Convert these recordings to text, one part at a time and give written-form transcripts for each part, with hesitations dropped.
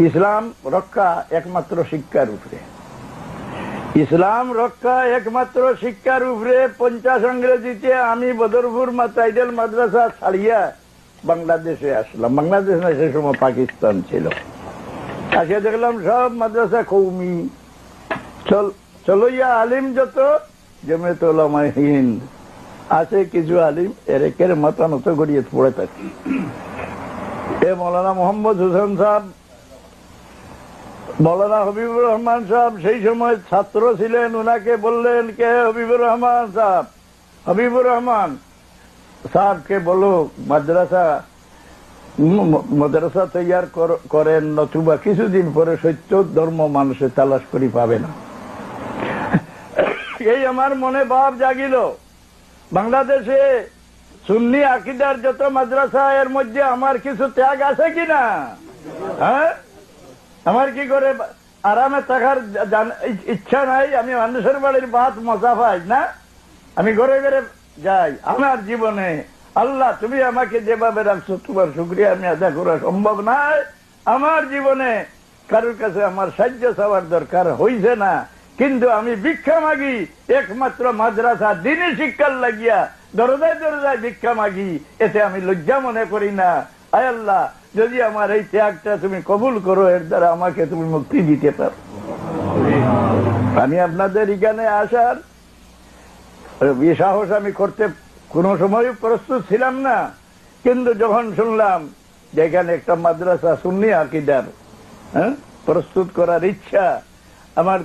ইসলাম রক্ষা একমাত্র শিক্ষার উপরে। ইসলাম রক্ষা একমাত্র শিক্ষার উপরে। 50 ইংরেজিতে আমি বদরপুর টাইটেল মাদ্রাসা ছাড়িয়া বাংলাদেশে আসলাম। বাংলাদেশ না, সে সময় পাকিস্তান ছিল। আসিয়া দেখলাম সব মাদ্রাসা কৌমি। চলইয়া আলিম যত জমিয়ত উলামায়ে হিন্দ আছে, কিছু আলিম এর মাথা নত গড়িয়ে পড়ে থাকে। এ মৌলানা মোহাম্মদ হোসেন সাহেব, মৌলানা হবিবুর রহমান সাহেব সেই সময় ছাত্র ছিলেন। উনাকে বললেন, কে হবিবুর রহমান সাহেব? হবিবুর রহমান সাহেবকে বলো মাদ্রাসা তৈয়ার করেন, নতুবা কিছুদিন পরে সত্য ধর্ম মানুষে তালাশ করি পাবে না। এই আমার মনে ভাব জাগিল, বাংলাদেশে সুন্নি আকীদার যত মাদ্রাসা, এর মধ্যে আমার কিছু ত্যাগ আছে কিনা? হ্যাঁ, আমার কি করে আরামে থাকার ইচ্ছা নাই? আমি মানুষের বাড়ির ভাত মজা পাই না, আমি ঘরে ঘরে যাই। আমার জীবনে আল্লাহ তুমি আমাকে যেভাবে রাখছো, তোমার শুকরিয়া আমি আদা করা সম্ভব নাই। আমার জীবনে কারোর কাছে আমার সাহায্য চাওয়ার দরকার হইছে না, কিন্তু আমি ভিক্ষা মাগি একমাত্র মাদ্রাসা দিনী শিক্ষার লাগিয়া দরজায় দরজায় ভিক্ষা মাগি। এতে আমি লজ্জা মনে করি না। আয় আল্লাহ, যদি আমার এই ত্যাগটা তুমি কবুল করো, এর দ্বারা আমাকে তুমি মুক্তি দিতে পারো। আমি আপনাদের এখানে আসার সাহস আমি করতে কোনো সময় প্রস্তুত ছিলাম না, কিন্তু যখন শুনলাম যে এখানে একটা মাদ্রাসা সুন্নি আকীদার প্রস্তুত করার ইচ্ছা, আমার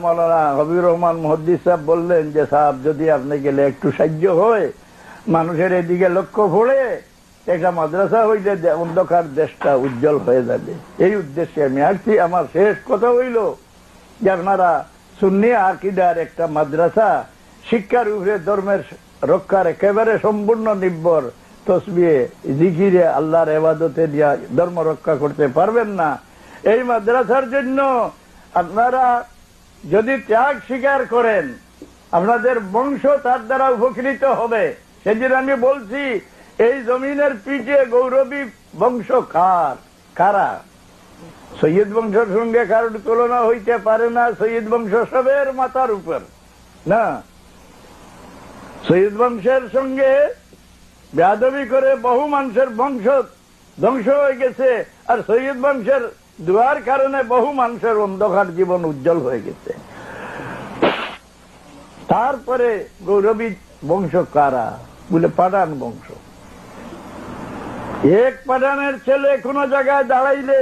মৌলানা হবিবুর রহমান মুহাদ্দিস সাহেব বললেন যে, সাহেব যদি আপনি গেলে একটু সাহায্য হয়, মানুষের এদিকে লক্ষ্য পড়ে একটা মাদ্রাসা হইলে অন্ধকার দেশটা উজ্জ্বল হয়ে যাবে। এই উদ্দেশ্যে আমি আসছি। আমার শেষ কথা হইল যে আপনারা সুন্নি আকীদার একটা মাদ্রাসা শিক্ষার উপরে ধর্মের রক্ষার একেবারে সম্পূর্ণ নির্ভর, তসবিহে জিকিরে আল্লাহর ইবাদতে দিয়া ধর্ম রক্ষা করতে পারবেন না। এই মাদ্রাসার জন্য আপনারা যদি ত্যাগ স্বীকার করেন, আপনাদের বংশ তার দ্বারা উপকৃত হবে। সেদিন আমি বলছি, এই জমিনের পিঠে গৌরবী বংশ কারা? সৈয়দ বংশের সঙ্গে কারোর তুলনা হইতে পারে না। সৈয়দ বংশ সবের মাথার উপর না। সৈয়দ বংশের সঙ্গে বেয়াদবি করে বহু মানুষের বংশ ধ্বংস হয়ে গেছে, আর সৈয়দ বংশের দুয়ার কারণে বহু মানুষের অন্ধকার জীবন উজ্জ্বল হয়ে গেছে। তারপরে গৌরবী বংশ কারা বলে, পাঠান বংশ। এক পাঠানের ছেলে কোন জায়গায় দাঁড়াইলে